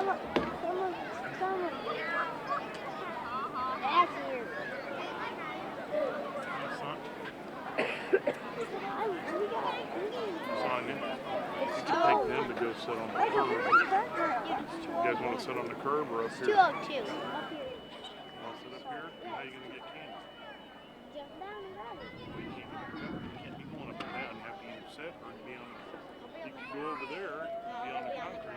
Someone. That's here. Son, Son, you can take them to go sit on the curb. You guys want to sit on the curb or up here? 202. Up here. Want to sit up here? How are you going to get candy? Jump down and grab it. Well, you can't be going up and down. You have to either sit or be on. You can go over there and be on the concrete.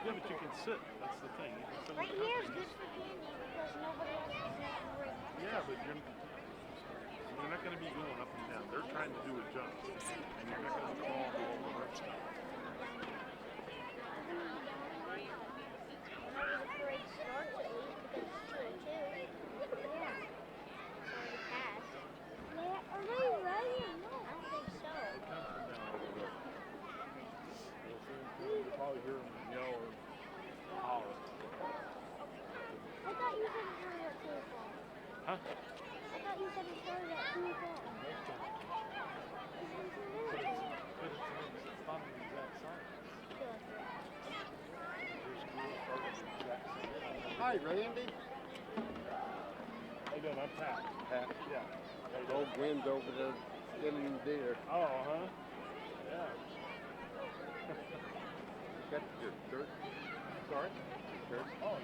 Yeah, but you can sit. That's the thing. You can sit Right on the here is concrete. good for candy because nobody else is making right now. Yeah, but you're not going to be going up and down. They're trying to do a jump, and you're not going to be crawling all over and stuff. The parade starts at least because it's 202. Yeah. It's already passed. Yeah, are they ready or no? I don't think so. It comes from down over there. You'll probably hear them yell or holler. I thought you said it started at 2 o'clock. Huh? I thought you said it started at 2 o'clock. It's not an exact science. Hi, Randy. How you doing? I'm Pat. Pat. Yeah. Old Gwen's over there getting deer. Oh, huh? Yeah. Got your shirt. Sorry? Shirt. Oh.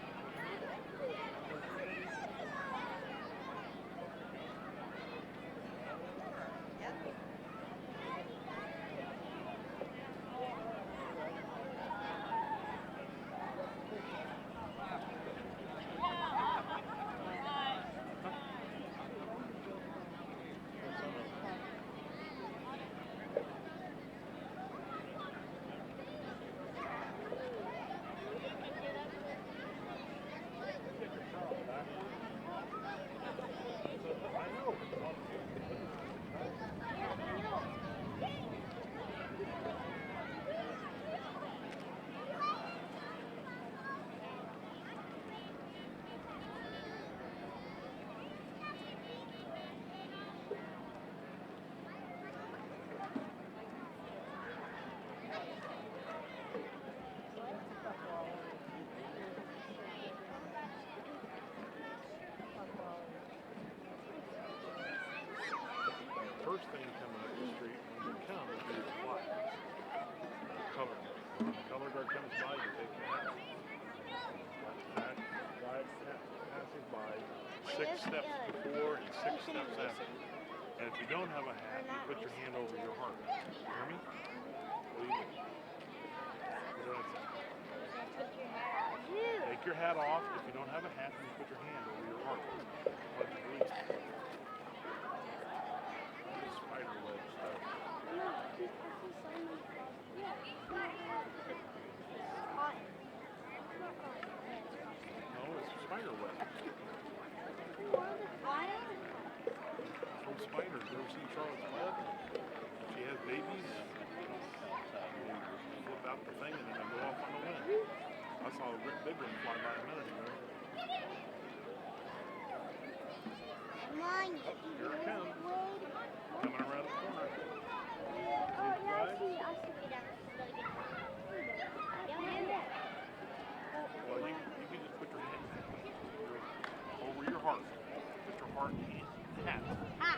First thing coming up the street when you come is your flags. Color. When the color guard comes by, you take your hat. That guy passes by 6 steps before and 6 steps after. And if you don't have a hat, you put your hand over your heart. You hear me? What do you do? What did I say? Take your hat off. If you don't have a hat, then you put your hand over your heart. Pledge allegiance. Spider web stuff. No, it's spider web. From spiders. You ever seen Charlotte's Web? She has babies. They flip out the thing and then they go off on the wind. I saw a big one fly by a minute ago. Come on. Here it comes. Coming around the corner. Oh, yeah, I see it down. Well, you can just put your hand over your heart. Put your heart in hat. Ha,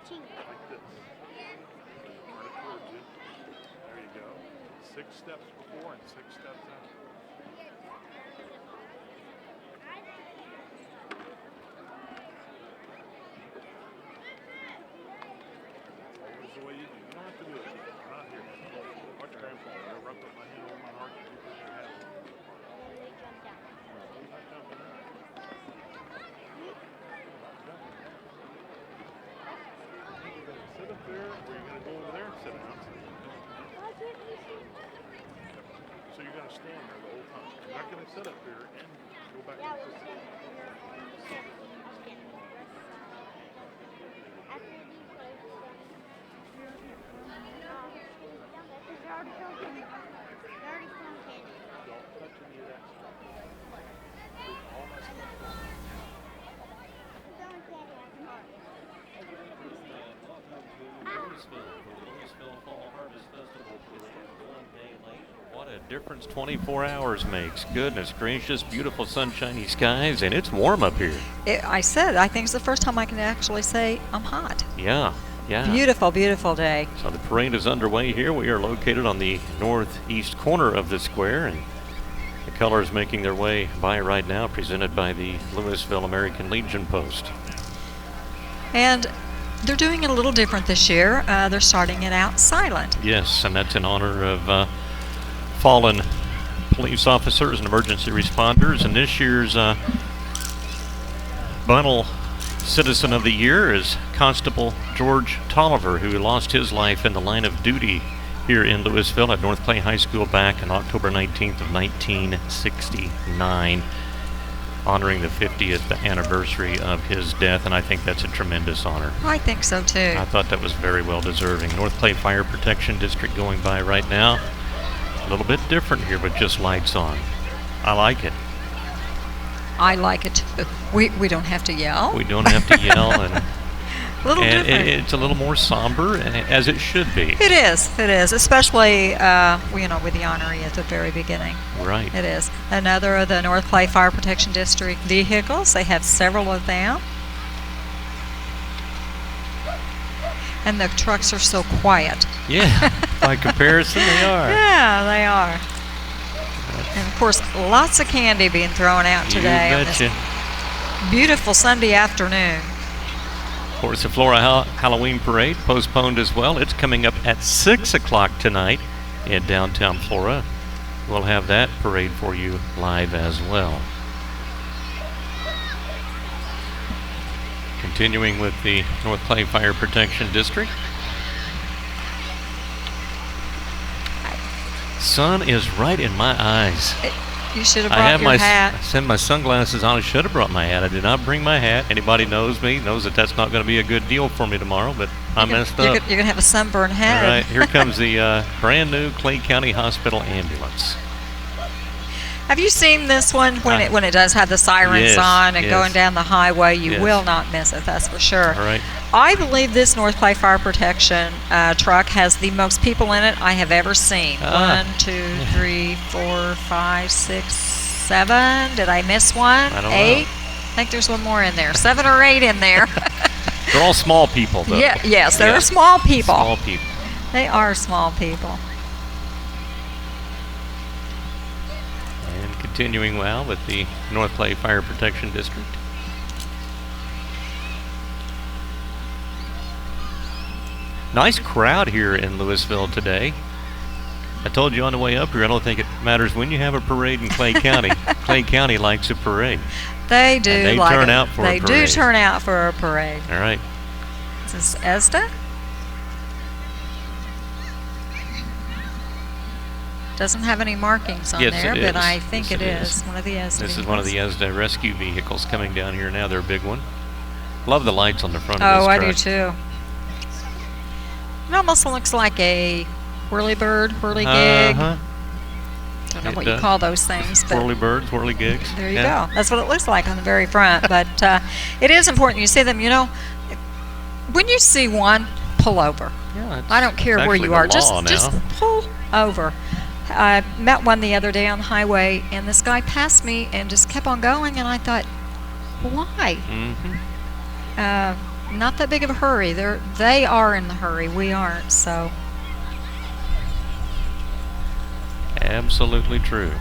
ching. Like this. Turn it towards you. There you go. 6 steps before and 6 steps after. Always the way you do. You don't have to do it. I'm not here. Watch your grandpa. I'll rub up my hand over my heart and you put your hat on. They jump down. He's not jumping out. Sit up there, or you're going to go over there and sit down. Why can't we see? So you're going to stand there the whole time. You're not going to sit up here and go back Yeah, and we'll sit. stand. After these plays, they're already filmed candy. They're already filmed candy. Don't touch any of that stuff. All that stuff. We're throwing candy at the car. Louisville, for the Louisville Fall Harvest Festival, is one day late. What a difference 24 hours makes. Goodness gracious, beautiful sunshiny skies, and it's warm up here. I think it's the first time I can actually say I'm hot. Yeah, yeah. Beautiful, beautiful day. So the parade is underway here. We are located on the northeast corner of the square, and the colors making their way by right now, presented by the Louisville American Legion Post. And they're doing it a little different this year. They're starting it out silent. Yes, and that's in honor of fallen police officers and emergency responders. And this year's Bunnell Citizen of the Year is Constable George Tolliver, who lost his life in the line of duty here in Louisville at North Clay High School back on October 19th of 1969, honoring the 50th anniversary of his death, and I think that's a tremendous honor. I think so too. I thought that was very well deserving. North Clay Fire Protection District going by right now. A little bit different here, but just lights on. I like it. I like it too. We don't have to yell. We don't have to yell, and A little different. it's a little more somber, as it should be. It is, especially with the honoree at the very beginning. Right. It is. Another of the North Clay Fire Protection District vehicles. They have several of them. And the trucks are so quiet. Yeah, by comparison, they are. Yeah, they are. And, of course, lots of candy being thrown out today You on this betcha. beautiful Sunday afternoon. Of course, the Flora Halloween Parade postponed as well. It's coming up at 6 o'clock tonight in downtown Flora. We'll have that parade for you live as well. Continuing with the North Clay Fire Protection District. Sun is right in my eyes. You should have I brought have your hat. I sent my sunglasses on. I should have brought my hat. I did not bring my hat. Anybody knows me knows that that's not going to be a good deal for me tomorrow, but I messed up. You're going to have a sunburned head. All right, here comes the brand new Clay County Hospital ambulance. Have you seen this one when it does have the sirens Yes, on and yes. going down the highway? You Yes. will not miss it, that's for sure. All right. I believe this North Clay Fire Protection truck has the most people in it I have ever seen. Ah. 1, 2, 3, 4, 5, 6, 7. Did I miss one? I don't 8? know. I think there's one more in there. 7 or 8 in there. They're all small people, though. Yes, they're Yeah. small people. Small people. They are small people. And continuing well with the North Clay Fire Protection District. Nice crowd here in Louisville today. I told you on the way up here, I don't think it matters when you have a parade in Clay County. Clay County likes a parade. They do. And they like turn it. out for a They do parade. turn out for a parade. All right. Is this ESDA? Doesn't have any markings on Yes, there, it but is. I think Yes, it it is is. one of the ESDA. This is one of the ESDA rescue vehicles coming down here now. They're a big one. Love the lights on the front of Oh, this I truck. do too. It almost looks like a whirly-bird, whirly-gig. Uh-huh. Don't know It what you does. call those things, but Whirly birds, whirly gigs. there you Yeah. go. That's what it looks like on the very front. But it is important you see them. When you see one, pull over. Yeah, it's- I don't care it's where actually you the are. law Just now. pull over. I met one the other day on the highway, and this guy passed me and just kept on going, and I thought, why? Mhm. Not that big of a hurry. They are in the hurry. We aren't. So Absolutely true.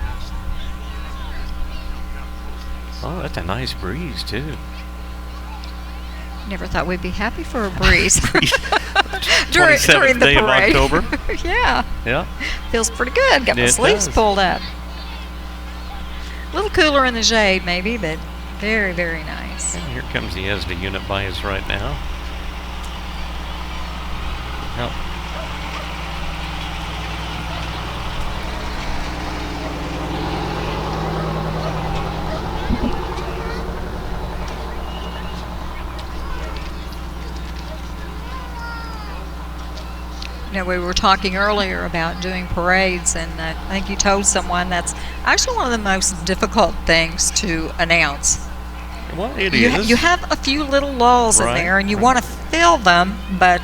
Oh, that's a nice breeze too. never thought we'd be happy for a breeze during 27th the day of parade. October. Yeah, Yeah. feels pretty good. Got my It sleeves does. pulled up. A little cooler in the shade, maybe, but very, very nice. And here comes the ESDA unit by us right now. Yep. We were talking earlier about doing parades, and I think you told someone that's actually one of the most difficult things to announce. Well, it is. You have a few little lulls in Right, there, and you right. want to fill them, but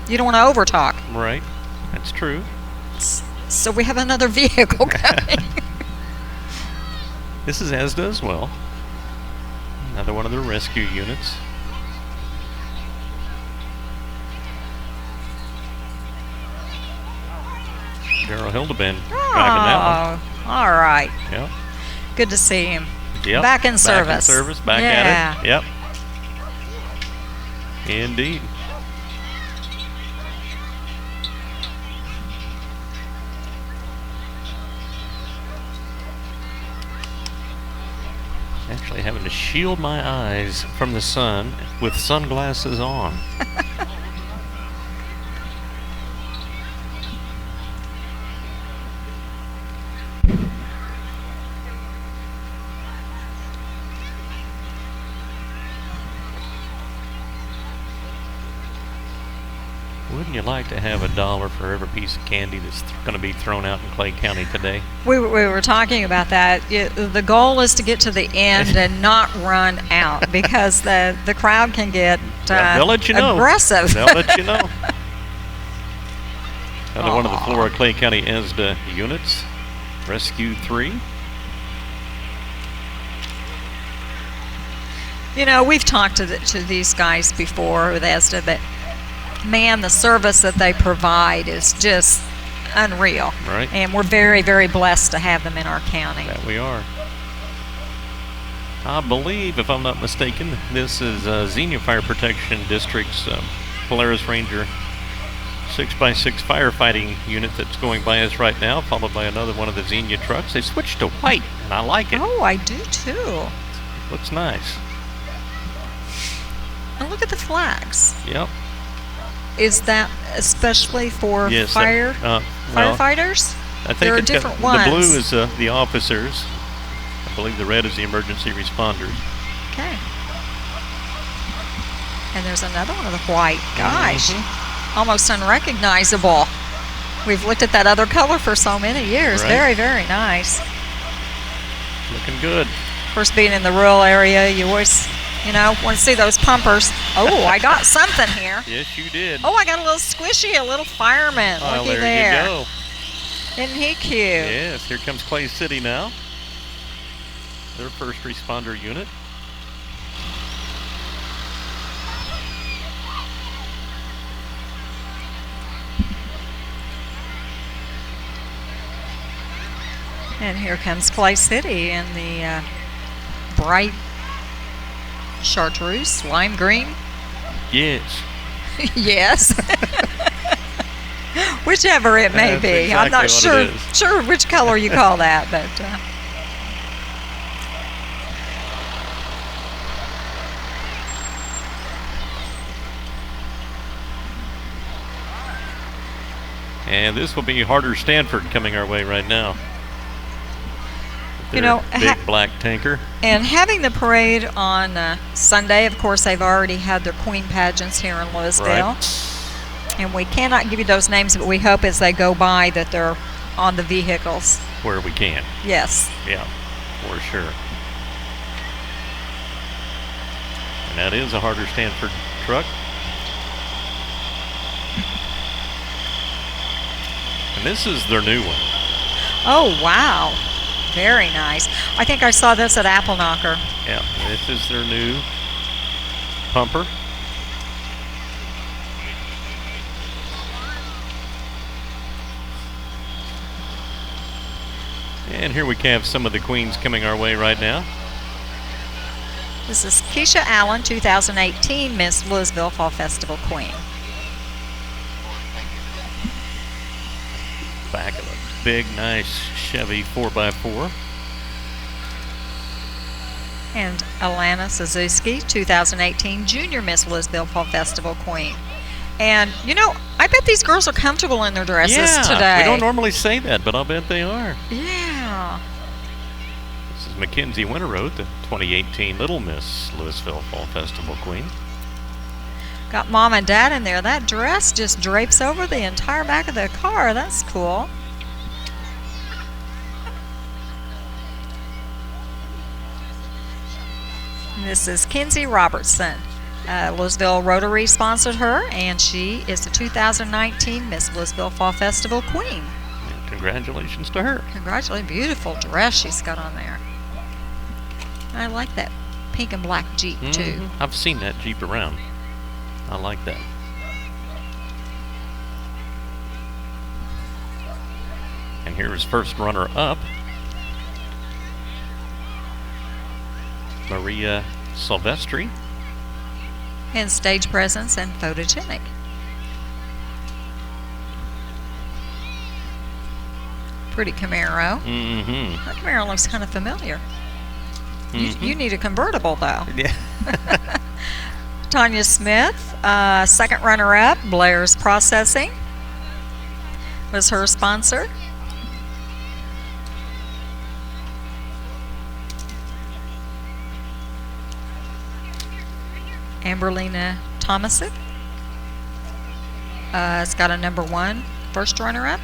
you don't want to overtalk. Right. That's true. So we have another vehicle coming. This is ASDA as well. Another one of their rescue units. Daryl Hildeband driving that Oh, all right. one. Yep. Good to see him. Yep. Back in service. Back in service. Back Yeah. at it. Yep. Indeed. Actually having to shield my eyes from the sun with sunglasses on. Wouldn't you like to have $1 for every piece of candy that's going to be thrown out in Clay County today? We were talking about that. The goal is to get to the end and not run out because the crowd can get They'll let you know. aggressive. They'll let you know. Another one of the Flora Clay County ESDA units. Rescue 3. You know, we've talked to these guys before with ESDA, but man, the service that they provide is just unreal. Right. And we're very, very blessed to have them in our county. That we are. I believe, if I'm not mistaken, this is Xenia Fire Protection District's Polaris Ranger 6x6 firefighting unit that's going by us right now, followed by another one of the Xenia trucks. They switched to white, and I like it. Oh, I do too. Looks nice. And look at the flags. Yep. Is that especially for Yes, firefighters? I think There are it's got- different ones. The blue is the officers. I believe the red is the emergency responders. Okay. And there's another one of the white. Gosh, almost unrecognizable. We've looked at that other color for so many years. Right. Very, very nice. Looking good. Of course, being in the rural area, you always, want to see those pumpers. Oh, I got something here. Yes, you did. Oh, I got a little squishy, a little fireman. Well, Looky there there. you go. Isn't he cute? Yes, here comes Clay City now. Their first responder unit. And here comes Clay City in the bright chartreuse, lime green. Yes. Yes. Whichever it may That's be. I'm not exactly what it is. sure which color you call that, but And this will be Harder Stanford coming our way right now. You Their know, big black tanker. and having the parade on Sunday, of course, they've already had their Queen pageants here in Louisville. Right. And we cannot give you those names, but we hope as they go by that they're on the vehicles. Where we can. Yes. Yeah, for sure. And that is a Harder Stanford truck. And this is their new one. Oh, wow. Very nice. I think I saw this at Apple Knocker. Yeah, this is their new pumper. And here we have some of the queens coming our way right now. This is Keisha Allen, 2018 Miss Louisville Fall Festival Queen. Back of a big, nice Chevy 4x4. And Alana Suzuki, 2018 Junior Miss Louisville Fall Festival Queen. And, I bet these girls are comfortable in their dresses today. We don't normally say that, but I'll bet they are. Yeah. This is Mackenzie Winterroad, the 2018 Little Miss Louisville Fall Festival Queen. Got mom and dad in there. That dress just drapes over the entire back of the car. That's cool. And this is Kenzie Robertson. Louisville Rotary sponsored her, and she is the 2019 Miss Louisville Fall Festival Queen. Yeah, Congratulations to her. Congratulations. Beautiful dress she's got on there. I like that pink and black Jeep, too. I've seen that Jeep around. I like that. And here's first runner-up, Maria Silvestri. And stage presence and photogenic. Pretty Camaro. That Camaro looks kind of familiar. You need a convertible, though. Yeah. Tanya Smith, second runner-up, Blair's Processing, was her sponsor. Amberlina Thomasik. It's got a number 1, first runner-up,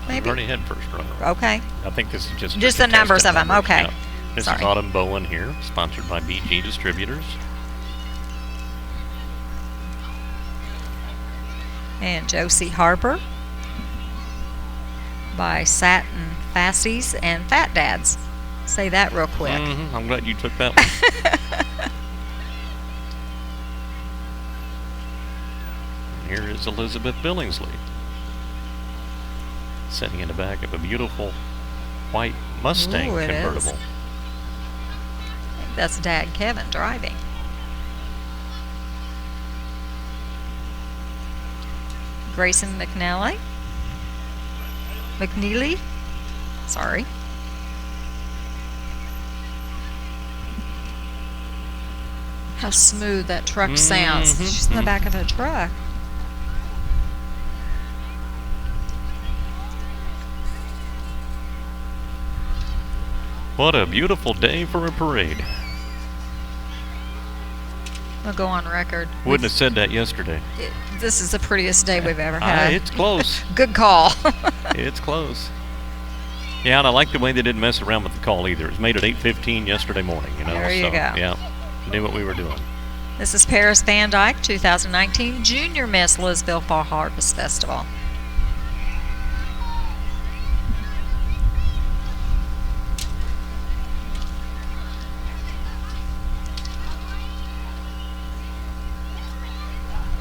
maybe? We've already had first runner-up. Okay. I think this is just the numbers of them, okay. Yeah. This Sorry. is Autumn Bowen here, sponsored by BG Distributors. And Josie Harper by Satin Fassies and Fat Dads. Say that real quick. I'm glad you took that one. Here is Elizabeth Billingsley, sitting in the back of a beautiful white Mustang Ooh, it convertible. is. I think that's Dad Kevin driving. Grayson McNally. Sorry. How smooth that truck sounds. She's in the back of a truck. What a beautiful day for a parade. I'll go on record. Wouldn't have said that yesterday. This is the prettiest day we've ever had. It's close. Good call. It's close. Yeah, and I like the way they didn't mess around with the call either. It was made at 8:15 yesterday morning, you know. There you so, go. Yeah, knew what we were doing. This is Paris Van Dyke, 2019 Junior Miss Louisville Fall Harvest Festival.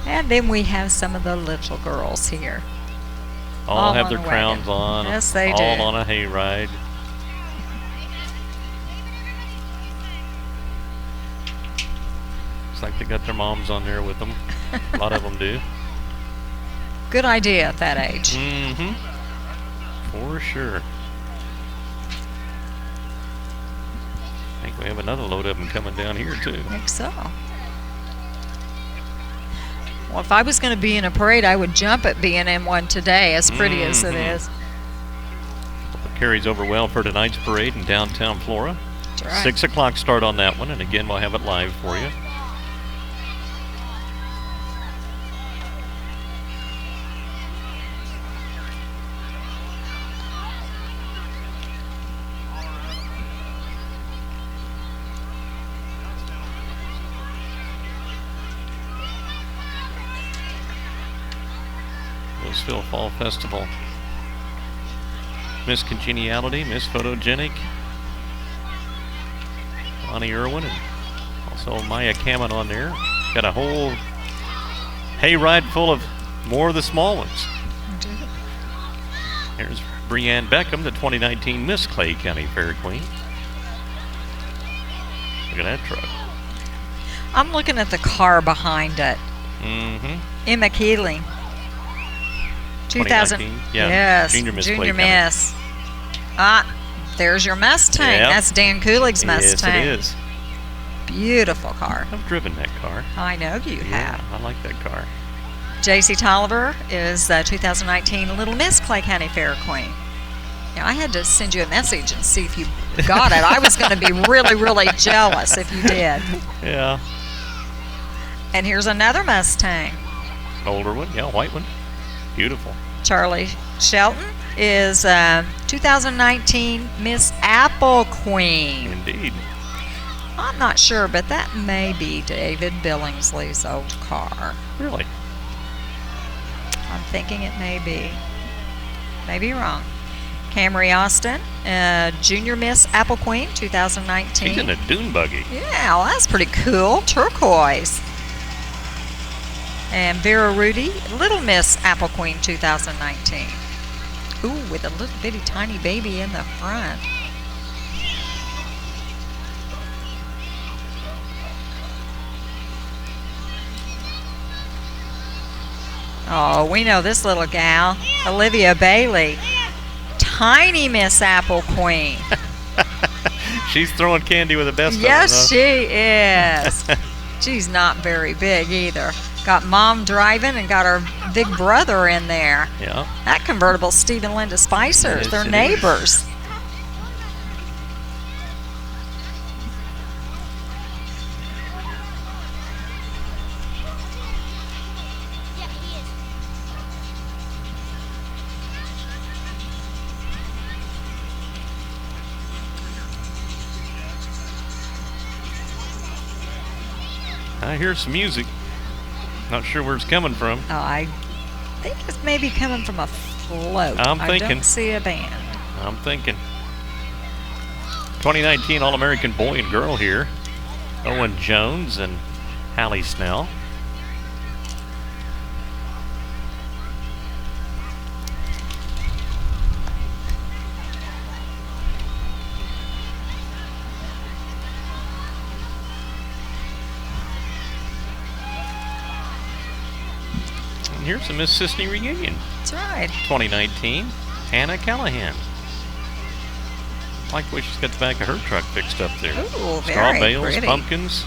And then we have some of the little girls here. All have on their the crowns wagon. on. Yes, they all do. on a hayride. Looks like they got their moms on there with them. A lot of them do. Good idea at that age. For sure. I think we have another load of them coming down here too. I think so. Well, if I was going to be in a parade, I would jump at being in one today, as pretty as it is. Hope it carries over well for tonight's parade in downtown Flora. That's right. 6 o'clock start on that one, and again we'll have it live for you. Louisville Fall Festival. Miss Congeniality, Miss Photogenic, Bonnie Irwin, and also Maya Kamen on there. Got a whole hayride full of more of the small ones. Here's Breanne Beckham, the 2019 Miss Clay County Fair Queen. Look at that truck. I'm looking at the car behind it. Emma Keeling. 2019? Yeah, yes, Junior Miss Junior Clay County. Miss. Ah, there's your Mustang. Yep. That's Dan Kulig's Mustang. Yes, it is. Beautiful car. I've driven that car. I know you Yeah, have. I like that car. J.C. Tolliver is the 2019 Little Miss Clay County Fair Queen. Yeah, I had to send you a message and see if you got it. I was going to be really, really jealous if you did. Yeah. And here's another Mustang. Older one, yeah, white one. Beautiful. Charlie Shelton is 2019 Miss Apple Queen. Indeed. I'm not sure, but that may be David Billingsley's old car. Really? I'm thinking it may be. May be wrong. Camry Austin, Junior Miss Apple Queen 2019. She's in a dune buggy. Yeah, well, that's pretty cool. Turquoise. And Vera Rudy, Little Miss Apple Queen 2019. Ooh, with a little bitty tiny baby in the front. Oh, we know this little gal, Olivia Bailey. Tiny Miss Apple Queen. She's throwing candy with the best Yes, of she them, is. She's not very big either. Got mom driving and got her big brother in there. Yeah. That convertible's Steve and Linda Spicer's. Yes, They're it is. neighbors. I hear some music. Not sure where it's coming from. Oh, I think it's maybe coming from a float. I'm I thinking. don't see a band. I'm thinking. 2019 All-American Boy and Girl here. Owen Jones and Hallie Snell. And here's the Miss Sisney reunion. That's right. 2019, Hannah Callahan. I like the way she's got the back of her truck fixed up there. Ooh, Straw very bales, pretty. pumpkins,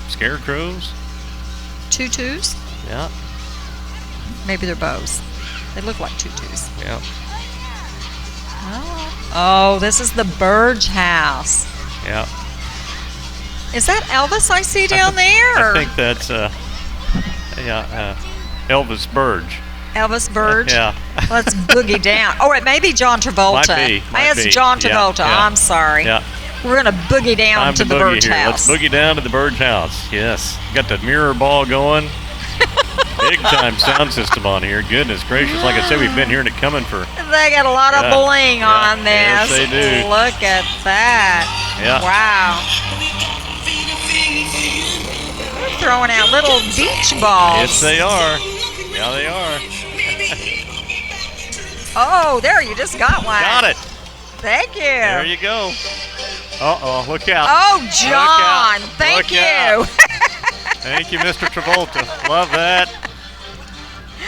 scarecrows. Tutus. Yeah, Maybe they're bows. They look like tutus. yeah. Oh, this is the Burge House. Yeah. Is that Elvis I see down there? I think that's Elvis Burge. Elvis Burge? Yeah. Let's boogie down. Oh, it may be John Travolta. Might It's be. John Yeah, Travolta. yeah. I'm sorry. Yeah. We're going to boogie down Time to the boogie Burge here. House. Let's boogie down to the Burge House. Yes. Got the mirror ball going. Big time sound system on here. Goodness gracious. Like I said, we've been hearing it coming for. They got a lot of Yeah, bling yeah, on this. yes, they do. Look at that. Yeah. Wow. They're throwing out little beach balls. Yes, they are. Yeah, they are. Oh, there, you just got one. Got it. Thank you. There you go. Uh-oh, look out. Oh, Look John, out. thank Look you. out. Thank you, Mr. Travolta. Love that.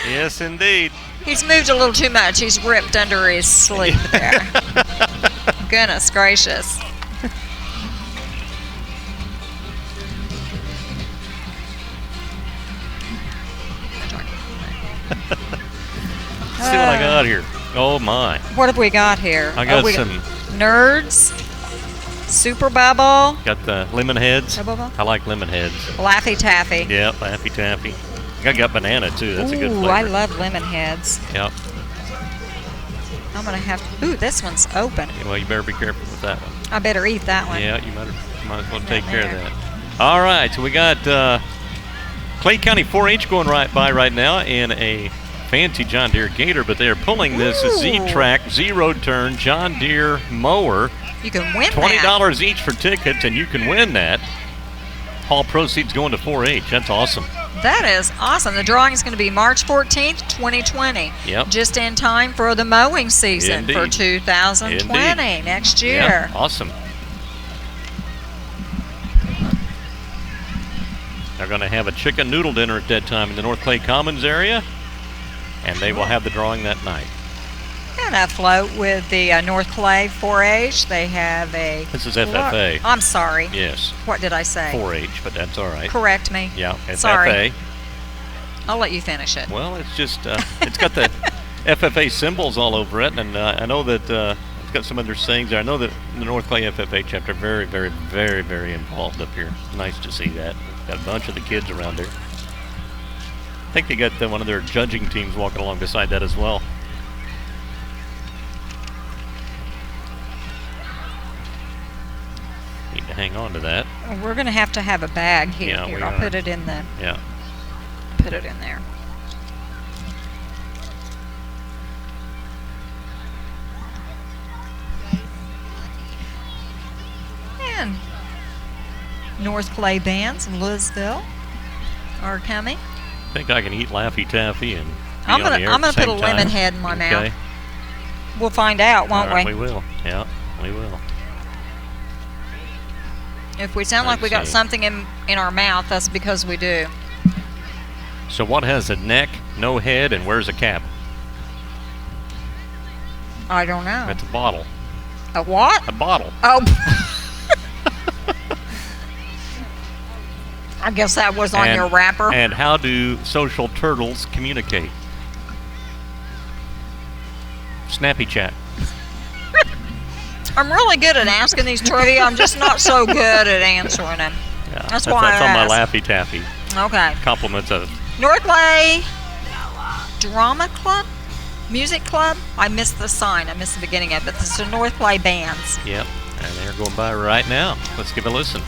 Yes, indeed. He's moved a little too much. He's ripped under his sleeve there. Goodness gracious. Let's see what I got here. Oh, my. What have we got here? I got we some. Nerds, Super Bubble, Got the lemon heads. Bubble, I like lemon heads. Laffy Taffy. Yeah, Laffy Taffy. I got banana, too. That's a good Ooh, flavor. I love lemon heads. Yep. I'm going to have to. Ooh, this one's open. Well, you better be careful with that one. I better eat that one. Yeah, you might as well Right take care of there. that. All right, so we got Clay County 4-H going by right now in a fancy John Deere Gator, but they are pulling this Ooh. Z-Track zero turn John Deere mower. You can win that. $20 each for tickets, and you can win that. All proceeds going to 4-H. That's awesome. That is awesome. The drawing is going to be March 14th, 2020. Yep. Just in time for the mowing season for Indeed. 2020 next year. Yeah, awesome. They're going to have a chicken noodle dinner at that time in the North Clay Commons area, and they will have the drawing that night. And a float with the North Clay 4-H. They have a. This is FFA. I'm sorry. Yes, What did I say? 4-H, but that's all right. Correct me. Yeah, FFA. Sorry. I'll let you finish it. Well, it's just, it's got the FFA symbols all over it, and I know that it's got some other sayings there. I know that the North Clay FFA chapter very, very, very, very involved up here. Nice to see that. Got a bunch of the kids around there. I think they got one of their judging teams walking along beside that as well. Need to hang on to that. We're going to have a bag here. Yeah, Here, we I'll are. put it in the. Yeah. Put it in there. and North Clay bands in Louisville are coming. I think I can eat Laffy Taffy and be I'm on the gonna air I'm at gonna the put a same lemon time. head in my Okay. mouth. We'll find out, won't All right, we? we will. Yeah, we will. If we sound like we got Let's see. something in our mouth, that's because we do. So what has a neck, no head, and wears a cap? I don't know. That's a bottle. A what? A bottle. Oh. I guess that was on your wrapper. And how do social turtles communicate? Snappy chat. I'm really good at asking these trivia. I'm just not so good at answering them. Yeah, That's why that's I on my asked. Laffy Taffy. Okay. Compliments of North Clay Drama Club? Music Club? I missed the sign. I missed the beginning of it. This is the North Clay bands. Yep, and they're going by right now. Let's give a listen.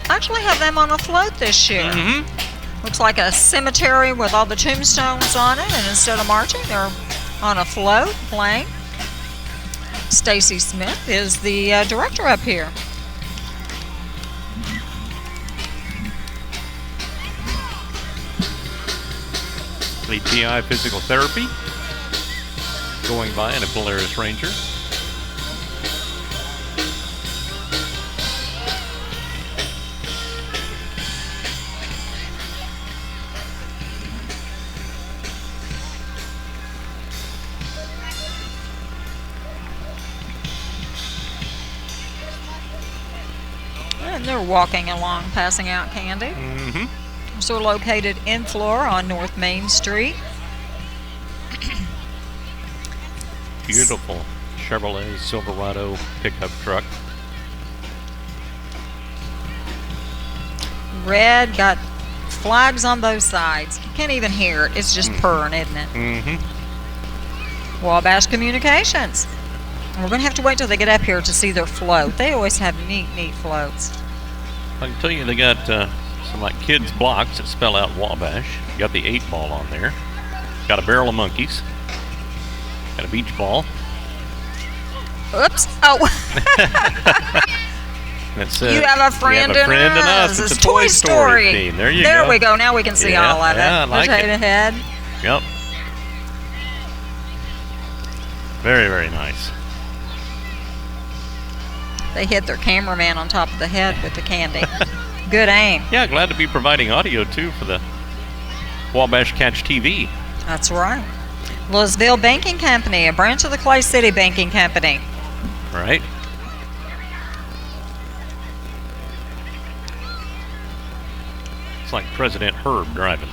Actually have them on a float this year. Mm-hmm. Looks like a cemetery with all the tombstones on it, and instead of marching, they're on a float playing. Stacy Smith is the director up here. The TI Physical Therapy going by in a Polaris Ranger. And they're walking along, passing out candy. Mm-hmm. So we're located in Flora on North Main Street. Beautiful Chevrolet Silverado pickup truck. Red, got flags on both sides. You can't even hear it. It's just purring, isn't it? Mm-hmm. Wabash Communications. And we're going to have to wait till they get up here to see their float. They always have neat floats. I can tell you they got some like kids blocks that spell out Wabash. Got the 8-ball on there. Got a barrel of monkeys. Got a beach ball. Oops. Oh. That says, You have a friend, in us. It's It's a Toy Story theme. There you go. There we go. Now we can see Yeah, all of it. yeah, I like Potato it. head. Yep. Very, very nice. They hit their cameraman on top of the head with the candy. Good aim. Yeah, glad to be providing audio too for the Wabash Catch TV. That's right. Louisville Banking Company, a branch of the Clay City Banking Company. Right? It's like President Herb driving.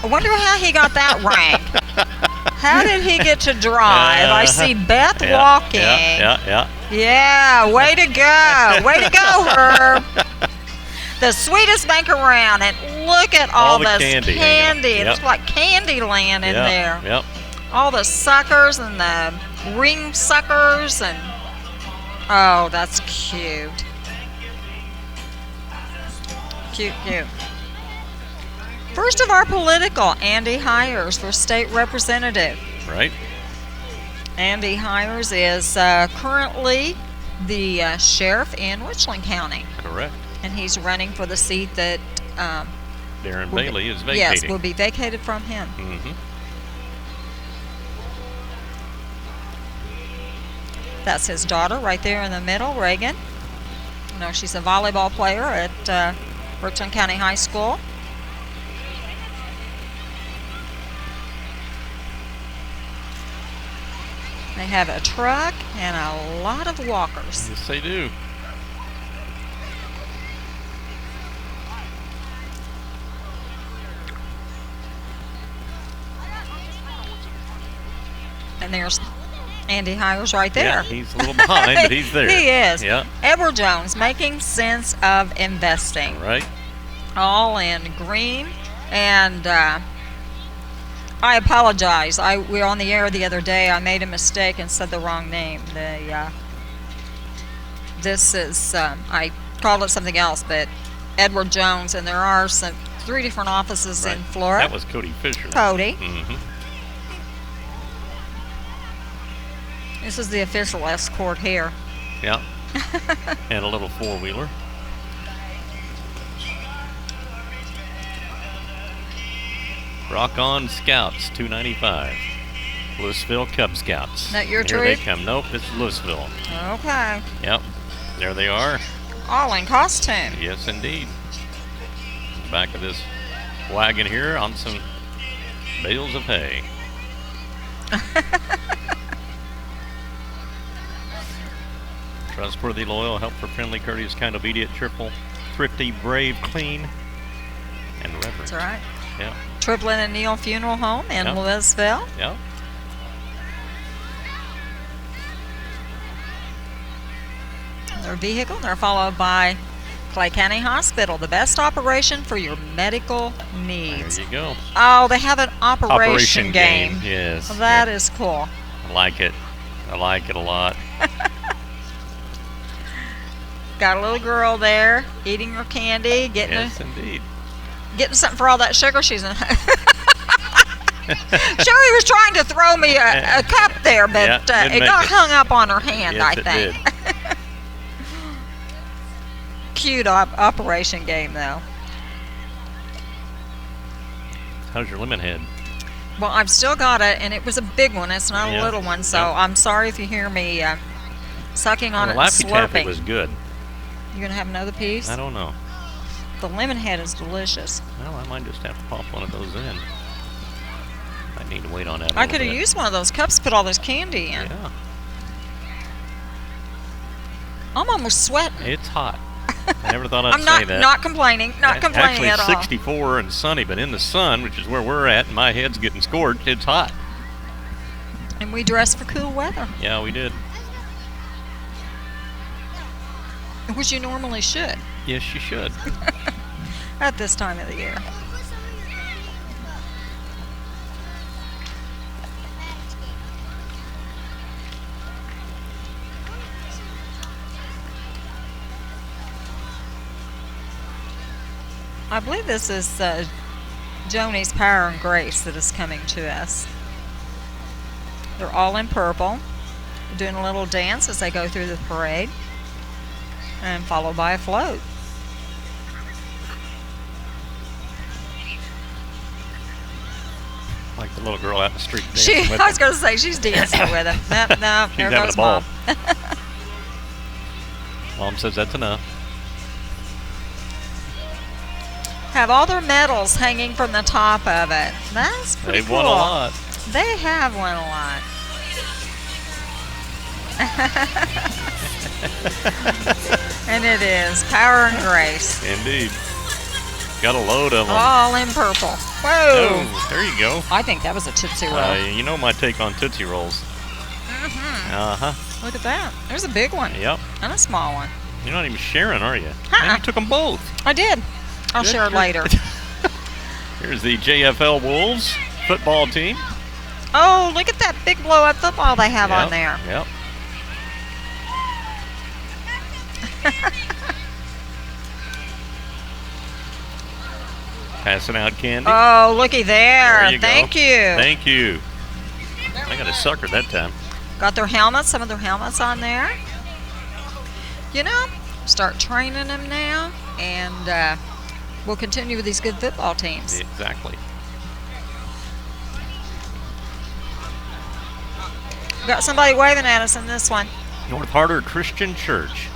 I wonder how he got that rank. How did he get to drive? I see Beth walking. Yeah. Yeah, way to go. Way to go, Herb. The sweetest bank around. And look at all the this candy. candy. Yep. It's like Candyland in there. Yep. All the suckers and the ring suckers. And oh, that's cute. Cute. First of our political, Andy Hires for state representative. Right? Andy Hires is currently the sheriff in Richland County, Correct. and he's running for the seat that Darren will be- Bailey is vacating. Yes, will be vacated from him. Mm-hmm. That's his daughter right there in the middle, Reagan. You know, she's a volleyball player at Richland County High School. They have a truck and a lot of walkers. Yes, they do. And there's Andy Hires right there. Yeah, he's a little behind, but he's there. He is. Yeah. Edward Jones, making sense of investing. Right? All in green. And I apologize. We were on the air the other day. I made a mistake and said the wrong name. This is, I called it something else, but Edward Jones, and there are 3 different offices Right. in Florida. That was Cody Fisher. Cody. Mm-hmm. This is the official escort here. Yeah. And a little 4-wheeler. Rock on Scouts 295. Louisville Cub Scouts. That your Here they troop? come. Nope, it's Louisville. Okay. Yep. There they are. All in costume. Yes, indeed. Back of this wagon here on some bales of hay. Trustworthy, loyal, helpful, friendly, courteous, kind, obedient, cheerful, thrifty, brave, clean, and reverent. That's right. Yeah. Triplin and Neal Funeral Home in Yep. Louisville. Yeah. Their vehicle. They're followed by Clay County Hospital, the best operation for your medical needs. There you go. Oh, they have an operation game. Yes. Well, that yeah. is cool. I like it. I like it a lot. Got a little girl there eating her candy, Yes, indeed. getting something for all that sugar she's in. Sherry was trying to throw me a cup there, but Yeah, didn't it make got it. hung up on her hand, Yes, I it think. did. Cute operation game, though. How's your lemon head? Well, I've still got it, and it was a big one. It's not a Yeah, little one, so yeah. I'm sorry if you hear me sucking on The it and Laffy Taffy slurping. was good. You gonna have another piece? I don't know. The lemon head is delicious. Well, I might just have to pop one of those in. I need to wait on that a I little could have bit. used one of those cups, put all this candy in. Yeah, I'm almost sweating. it's hot. I never thought I'd I'm say that. not complaining. Not complaining Actually, at it's all. 64 and sunny, but in the sun, which is where we're at, and my head's getting scorched, it's hot. And we dress for cool weather, Yeah, we did. which you normally should Yes, you should. at this time of the year. I believe this is Joni's Power and Grace that is coming to us. They're all in purple, doing a little dance as they go through the parade, and followed by a float. Like the little girl out in the street She, dancing with I was them. going to say she's dancing with him. No, She's there having goes a ball. Mom. Mom says that's enough. Have all their medals hanging from the top of it. That's pretty They've cool. won a lot. They have won a lot. And it is Power and Grace. Indeed. Got a load of them. All in purple. Whoa. Oh, there you go. I think that was a Tootsie Roll. You know my take on Tootsie Rolls. Mm-hmm. Uh-huh. Look at that. There's a big one Yep. and a small one. You're not even sharing, are you? Uh-uh. Man, you took them both. I did. I'll Good, share good. later. Here's the JFL Wolves football team. Oh, look at that big blow-up football they have on there. Yep. Passing out candy. Oh, looky there. There you go. Thank you. Thank you. I got a sucker that time. Got their helmets, some of their helmets on there. You know, start training them now, and we'll continue with these good football teams. Exactly. Got somebody waving at us in this one. North Harder Christian Church.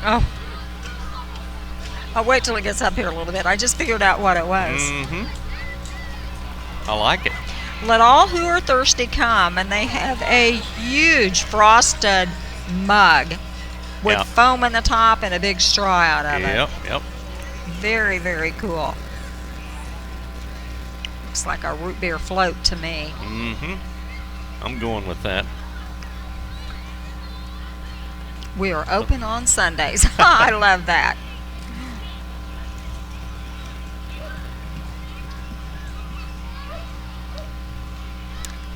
Oh. I'll wait till it gets up here a little bit. I just figured out what it was. Mm-hmm. I like it. Let all who are thirsty come, and they have a huge frosted mug with Yep. foam in the top and a big straw out of it. Yep. Very, very cool. Looks like a root beer float to me. Mm-hmm. I'm going with that. We are open on Sundays. I love that.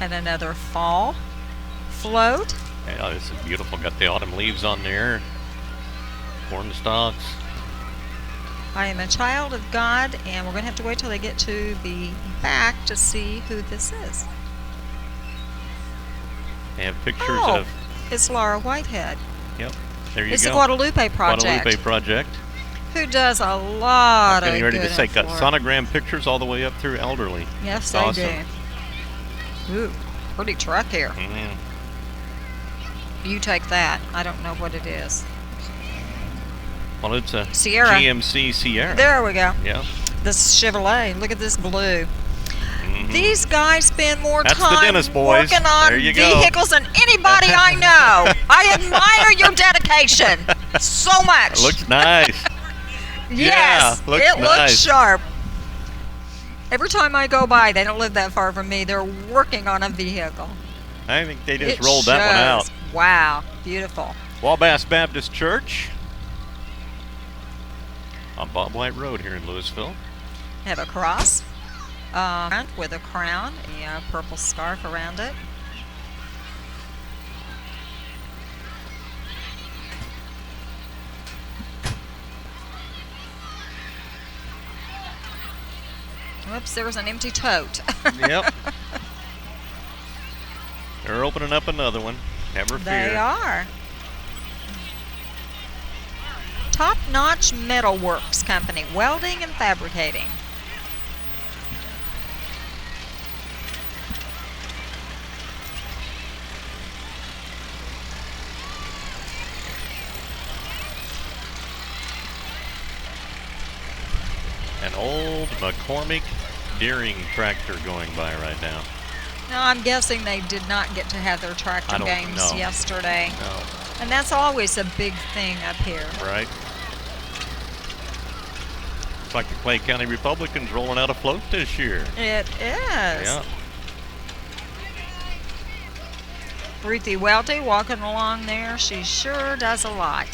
And another fall float. Yeah, this is beautiful. Got the autumn leaves on there. Corn stalks. I am a child of God, and we're going to have to wait till they get to the back to see who this is. They have pictures Oh, of. it's Laura Whitehead. Yep. There you It's go. the Guadalupe Project. Guadalupe Project. Who does a lot of Getting ready good to take in got Florida. sonogram pictures all the way up through elderly. Yes, It's they awesome. do. Ooh, pretty truck here. Mhm. You take that. I don't know what it is. Well, it's a Sierra. GMC Sierra. There we go. Yeah. This Chevrolet. Look at this blue. Mhm. These guys spend more That's the time Dennis boys. working on There you go. vehicles than anybody I know. I admire your dedication so much. It looks nice. Yes, yeah, looks it looks nice. sharp. Every time I go by, they don't live that far from me. They're working on a vehicle. I think they just It rolled that one out. shows. Wow, beautiful. Wabash Baptist Church on Bob White Road here in Louisville. Have a cross with a crown, a purple scarf around it. Whoops, there was an empty tote. Yep. They're opening up another one. Never fear. They are. Top Notch Metalworks Company, welding and fabricating. An old McCormick Deering tractor going by right now. Now, I'm guessing they did not get to have their tractor I don't games know. yesterday. No, And that's always a big thing up here. right? Looks like the Clay County Republicans rolling out a float this year. It is. Yeah. Ruthie Welty walking along there. She sure does a lot.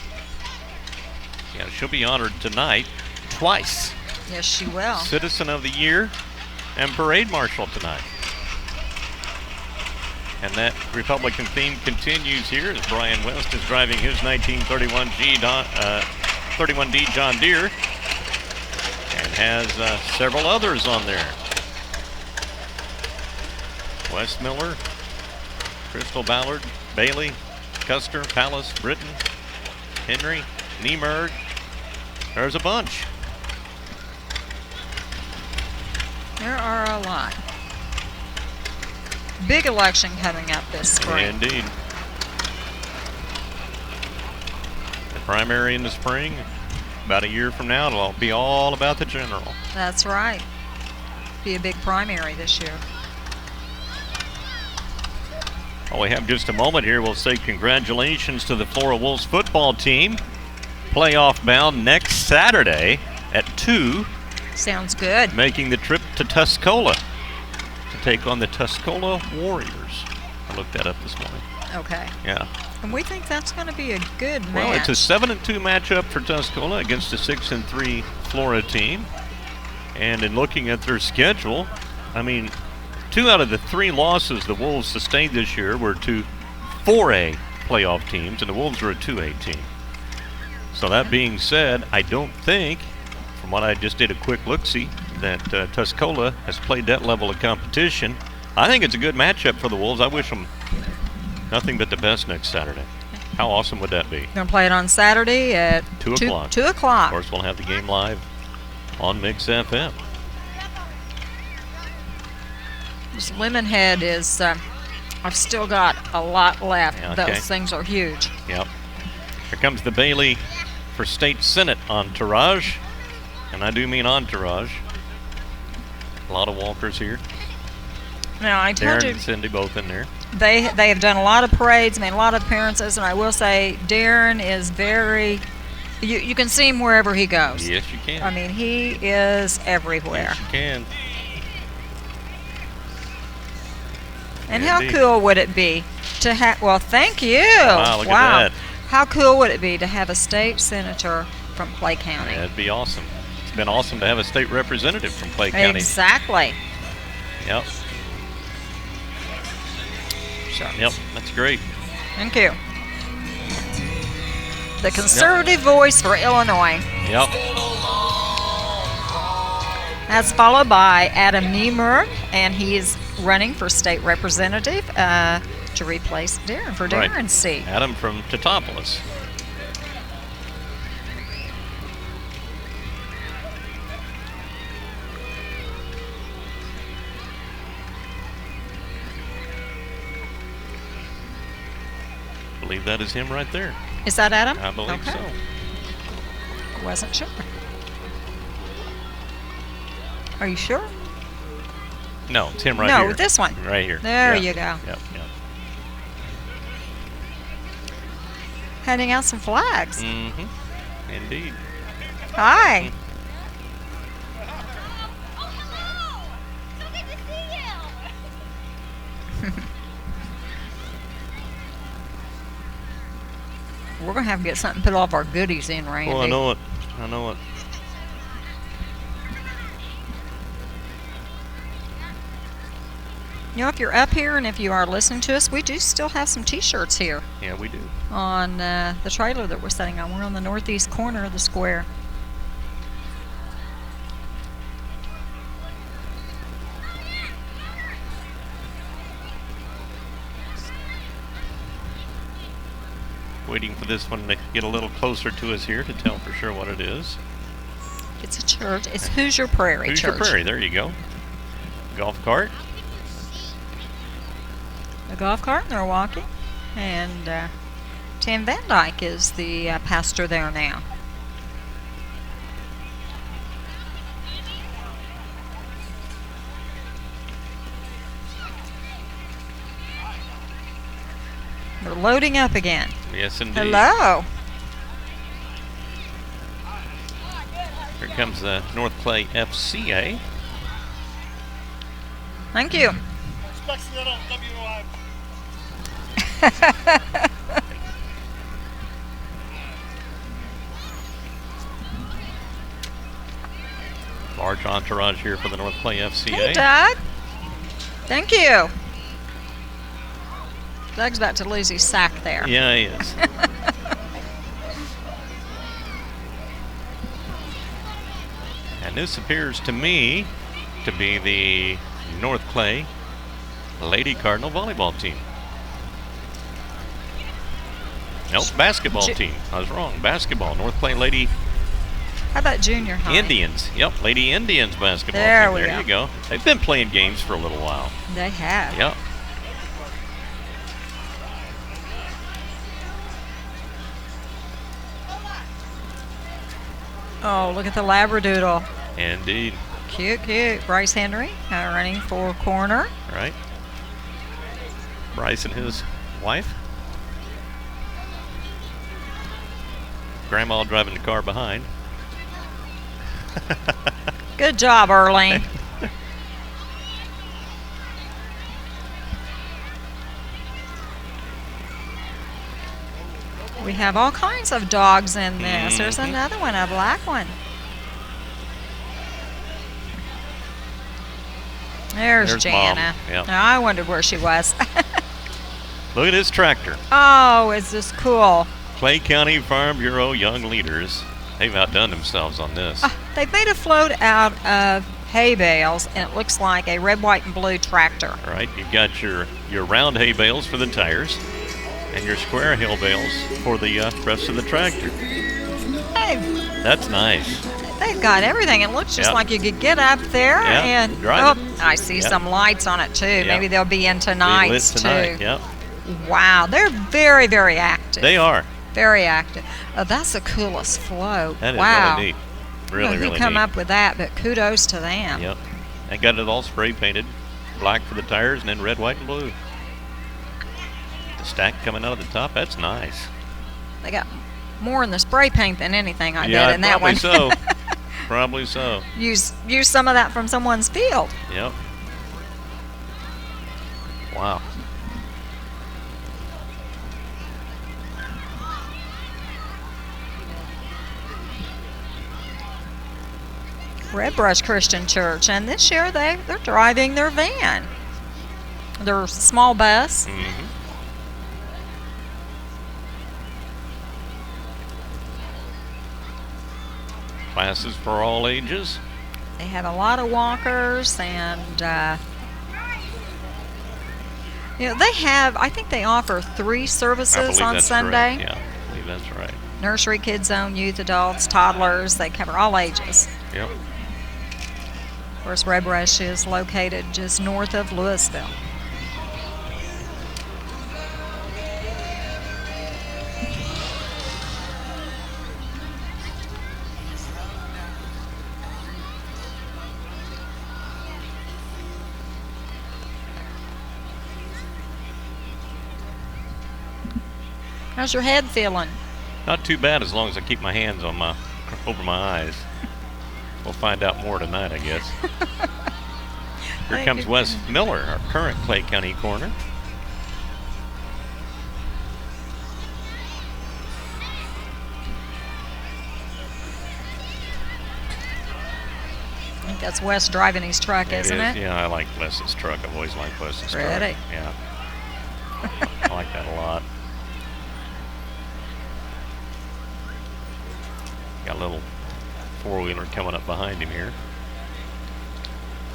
Yeah, she'll be honored tonight twice. Yes, she will. Citizen of the Year and Parade Marshal tonight. And that Republican theme continues here as Brian West is driving his 31D John Deere and has several others on there. Wes Miller, Crystal Ballard, Bailey, Custer, Palace, Britton, Henry, Niemerg. There's a bunch. There are a lot. Big election coming up this spring. Indeed. The primary in the spring, about a year from now, it'll be all about the general. That's right. Be a big primary this year. While we have just a moment here, we'll say congratulations to the Flora Wolves football team. Playoff bound next Saturday at 2, Sounds good. making the trip to Tuscola to take on the Tuscola Warriors. I looked that up this morning. Okay. Yeah. And we think that's going to be a good match. Well, it's a 7-2 matchup for Tuscola against a 6-3 Flora team. And in looking at their schedule, I mean, 2 out of the 3 losses the Wolves sustained this year were to 4A playoff teams, and the Wolves were a 2A team. So that being said, I don't think, from what I just did a quick look-see, that Tuscola has played that level of competition. I think it's a good matchup for the Wolves. I wish them nothing but the best next Saturday. How awesome would that be? Going to play it on Saturday at 2 o'clock. 2 Of o'clock. course, we'll have the game live on Mix FM. This Lemonhead is, I've still got a lot left. Yeah, okay. Those things are huge. Yep. Here comes the Bailey for State Senate entourage. And I do mean entourage. A lot of walkers here. Now, I told Darren you and Cindy both in there. they have done a lot of parades, made a lot of appearances, and I will say Darren is very, you can see him wherever he goes. Yes, you can. I mean, he is everywhere. Yes, you can. And how Indeed. cool would it be to have, well, thank you. Wow, look at that. How cool would it be to have a state senator from Clay County? That'd be awesome. It's been awesome to have a state representative from Clay County. Exactly. Yep. Shucks. Yep, that's great. Thank you. The conservative voice for Illinois. Yep. That's followed by Adam Niemer, and he is running for state representative to replace Darren for Right. Darren's seat. Adam from Teutopolis. I believe that is him right there. Is that Adam? I believe Okay. so. Wasn't sure. Are you sure? No, it's him right no, here. this one. Right here. There Yeah. you go. Yep, yep. Handing out some flags. Mm-hmm. Indeed. Hi. We're going to have to get something to put all of our goodies in, Randy. Well, I know it. I know it. You know, if you're up here and if you are listening to us, we do still have some T-shirts here Yeah, we do. on the trailer that we're setting on. We're on the northeast corner of the square. Waiting for this one to get a little closer to us here to tell for sure what it is. It's a church. It's Hoosier Prairie Hoosier Church. Prairie, there you go. Golf cart. A golf cart, and they're walking. And Tim Van Dyke is the pastor there now. They're loading up again. Yes, indeed. Hello. Here comes the North Clay FCA. Thank you. Large entourage here for the North Clay FCA. Hey, Doug. Thank you. Doug's about to lose his sack there. Yeah, he is. And this appears to me to be the North Clay Lady Cardinal volleyball team. Nope, basketball team. I was wrong. Basketball. North Clay Lady How about junior high? Indians. Yep, Lady Indians basketball There team. we There go. you go. They've been playing games for a little while. They have. Yep. Oh, look at the Labradoodle. Indeed. Cute, cute. Bryce Henry running for corner. Right. Bryce and his wife. Grandma driving the car behind. Good job, Early. We have all kinds of dogs in this. There's Mhm. another one, a black one. There's Mom. Jana. Yep. Now, I wondered where she was. Look at this tractor. Oh, is this cool? Clay County Farm Bureau Young Leaders. They've outdone themselves on this. They've made a float out of hay bales, and it looks like a red, white, and blue tractor. All right, you've got your round hay bales for the tires and your square hay bales for the rest of the tractor. Hey, That's nice. they've got everything. It looks just Yep. like you could get up there Yep, and drive it. I see Yep. some lights on it too. Maybe they'll be in Be lit tonight's tonight. too. Yep. Wow, they're very, very active. They are. Very active. Oh, that's the coolest float. That is wow. really neat. I Really, don't know really who come neat. up with that, but kudos to them. Yep. They got it all spray painted. Black for the tires and then red, white, and blue. The stack coming out of the top, that's nice. They got more in the spray paint than anything I Yeah, did in that probably one. so. Probably so. Use some of that from someone's field. Yep. Wow. Red Brush Christian Church, and this year they're driving their van. They're a small bus. Mm-hmm. Classes for all ages. They have a lot of walkers, and they have. I think they offer 3 I services believe on that's Sunday. correct. Yeah, I believe that's right. Nursery, kids zone, youth, adults, toddlers. They cover all ages. Yep. Of course, Red Brush is located just north of Louisville. How's your head feeling? Not too bad as long as I keep my hands on over my eyes. We'll find out more tonight, I guess. Here comes Wes Miller, our current Clay County corner. I think that's Wes driving his truck, isn't it? Yeah, I like Wes's truck. I've always liked Wes's truck. Really? Yeah. I like that a lot. Got a little four-wheeler coming up behind him here.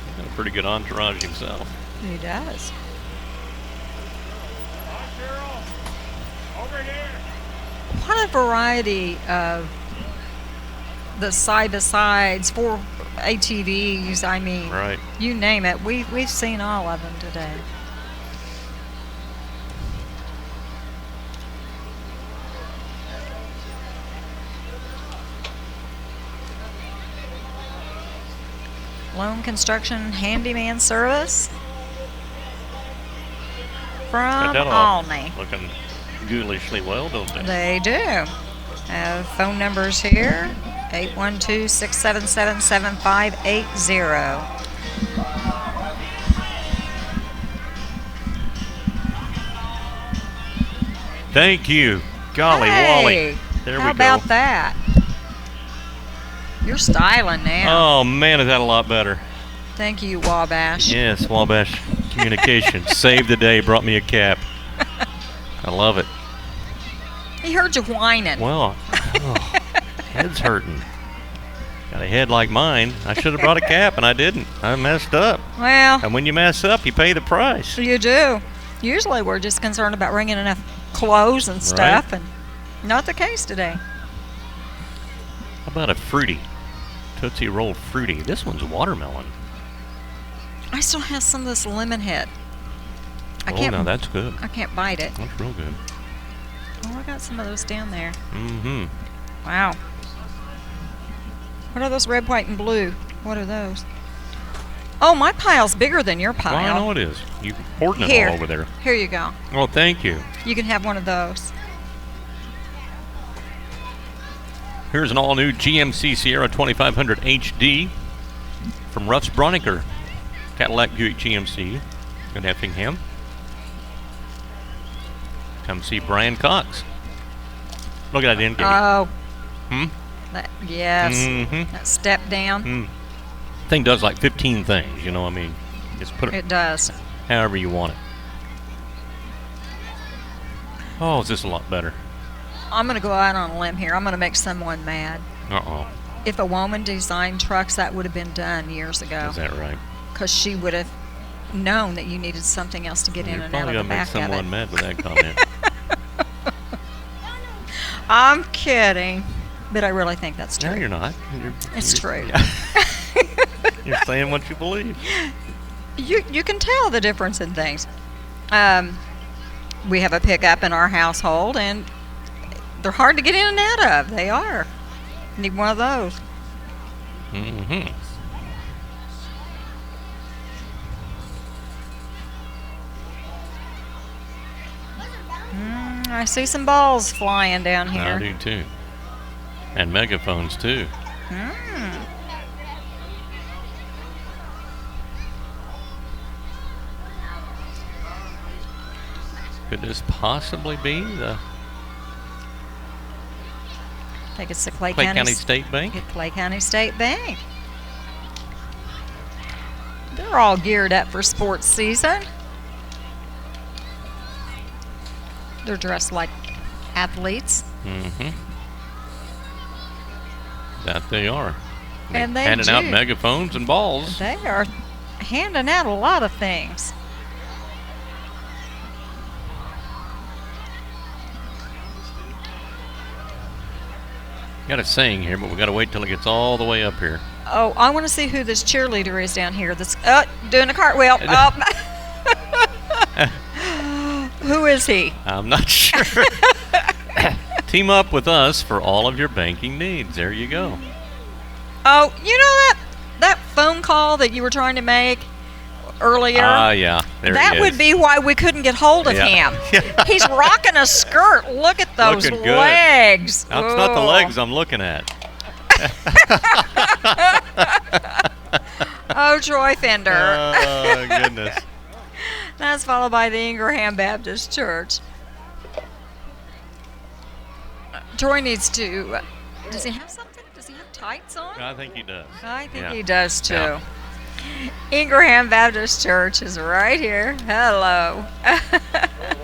He's got a pretty good entourage himself. He does. Over here. What a variety of the side-by-sides, 4 ATVs, I mean, Right. you name it. We've seen all of them today. Loan Construction Handyman Service from Got that all Alney. looking ghoulishly well, don't they? They do. Phone numbers here, 812-677-7580. Thank you. Golly, Wally. Hey, There how we go. about that? You're styling now. Oh, man, is that a lot better. Thank you, Wabash. Yes, Wabash Communications saved the day, brought me a cap. I love it. He heard you whining. Well, head's hurting. Got a head like mine. I should have brought a cap, and I didn't. I messed up. Well, And when you mess up, you pay the price. you do. Usually we're just concerned about bringing enough clothes and stuff, and not the case today. How about a fruity? Tootsie Roll fruity. This one's watermelon. I still have some of this lemon head. Oh, no, that's good. I can't bite it. That's real good. Oh, I got some of those down there. Mm-hmm. Wow. What are those red, white, and blue? What are those? Oh, my pile's bigger than your pile. Well, I know it is. You're hoarding it Here. all over there. Here you go. Oh, thank you. You can have one of those. Here's an all-new GMC Sierra 2500 HD from Russ Broniker, Cadillac Buick GMC in Effingham. Come see Brian Cox. Look at that end gate. Oh. Hmm? Yes. Mm-hmm. That step down. Thing does like 15 things, you know what I mean? Just put it It does. however you want it. Oh, is this a lot better? I'm going to go out on a limb here. I'm going to make someone mad. Uh-oh. If a woman designed trucks, that would have been done years ago. Is that right? Because she would have known that you needed something else to get in You're and out probably of the going to make back of it. someone mad with that comment. I'm kidding. But I really think that's true. No, you're not. It's true. Yeah. You're saying what you believe. You can tell the difference in things. We have a pickup in our household, and they're hard to get in and out of. They are. Need one of those. Mm-hmm. I see some balls flying down I here. do too. And megaphones too. Could this possibly be the I think it's the Clay Clay County County State Bank? Clay County State Bank. They're all geared up for sports season. They're dressed like athletes. Mm-hmm. That they are. And they handing out do. megaphones and balls. They are handing out a lot of things. Got a saying here, but we got to wait till it gets all the way up here. Oh, I want to see who this cheerleader is down here that's doing a cartwheel. Who is he? I'm not sure. Team up with us for all of your banking needs. There you go. Oh, you know that phone call that you were trying to make earlier? Yeah. There that he is. would be why we couldn't get hold of him. He's rocking a skirt. Look at those Looking good. legs. That's not the legs I'm looking at. Oh, Troy Fender. Oh, goodness. That's followed by the Ingraham Baptist Church. Troy needs to. Does he have something? Does he have tights on? I think he does. I think Yeah. he does too. Yeah. Ingraham Baptist Church is right here. Hello.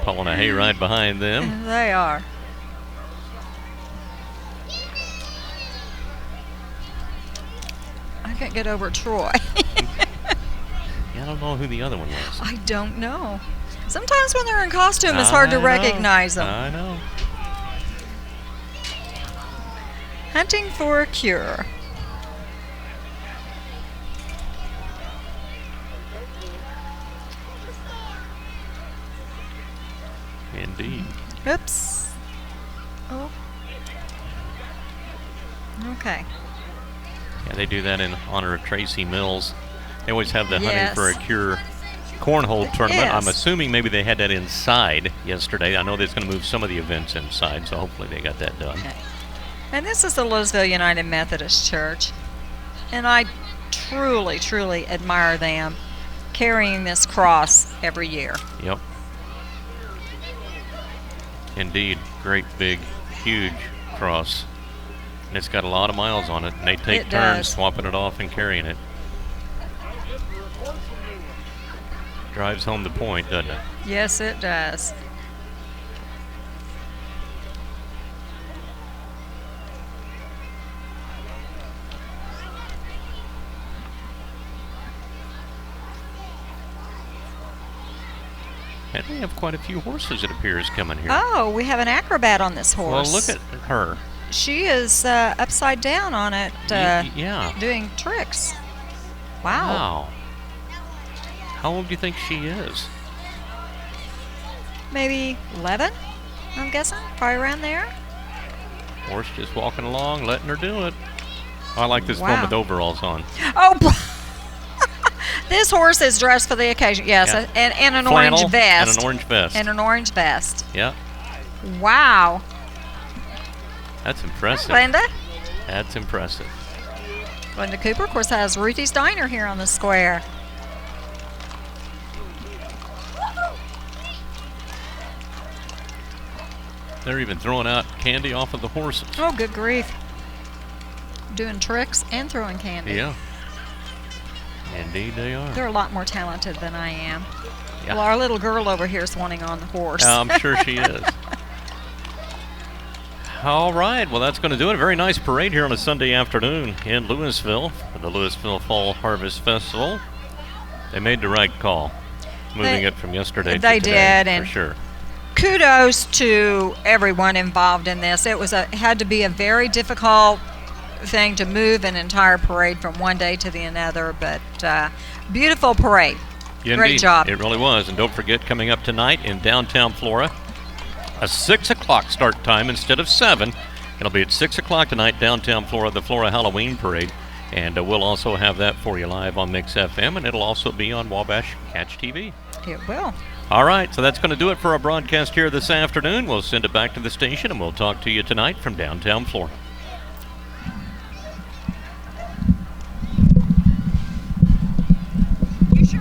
Pulling a hayride behind them. They are. I can't get over Troy. I don't know who the other one was. I don't know. Sometimes when they're in costume, it's hard to recognize them. I know. Hunting for a cure. Indeed. Oops. Oh. Okay. Yeah, they do that in honor of Tracy Mills. They always have the Yes. Hunting for a Cure cornhole tournament. Yes. I'm assuming maybe they had that inside yesterday. I know they're going to move some of the events inside, so hopefully they got that done. Okay. And this is the Louisville United Methodist Church. And I truly, truly admire them carrying this cross every year. Yep. Indeed. Great, big, huge cross. And it's got a lot of miles on it. And they take It turns does. swapping it off and carrying it. Drives home the point, doesn't it? Yes, it does. And we have quite a few horses, it appears, coming here. Oh, we have an acrobat on this Well, horse. look at her. She is upside down on it, Yeah. doing tricks. Wow. Wow. How old do you think she is? Maybe 11, I'm guessing. Probably around there. Horse just walking along, letting her do it. I like this one Wow. with overalls on. Oh, this horse is dressed for the occasion. Yes, Yeah. and an Flannel orange vest. And an orange vest. And an orange vest. Yeah. Wow. That's impressive. Linda? That's impressive. Linda Cooper, of course, has Ruthie's Diner here on the square. They're even throwing out candy off of the horses. Oh, good grief. Doing tricks and throwing candy. Yeah. Indeed they are. They're a lot more talented than I am. Yeah. Well, our little girl over here is wanting on the horse. I'm sure she is. All right, well, that's going to do it. A very nice parade here on a Sunday afternoon in Louisville for the Louisville Fall Harvest Festival. They made the right call, moving it from yesterday to They today, did, and for sure. Kudos to everyone involved in this. It had to be a very difficult thing to move an entire parade from one day to the another, but beautiful parade. Yeah, Great indeed. job. It really was. And don't forget, coming up tonight in downtown Flora, a 6 o'clock start time instead of 7. It'll be at 6 o'clock tonight, downtown Flora, the Flora Halloween Parade. And we'll also have that for you live on Mix FM, and it'll also be on Wabash Catch TV. It will. All right, so that's going to do it for our broadcast here this afternoon. We'll send it back to the station, and we'll talk to you tonight from downtown Flora.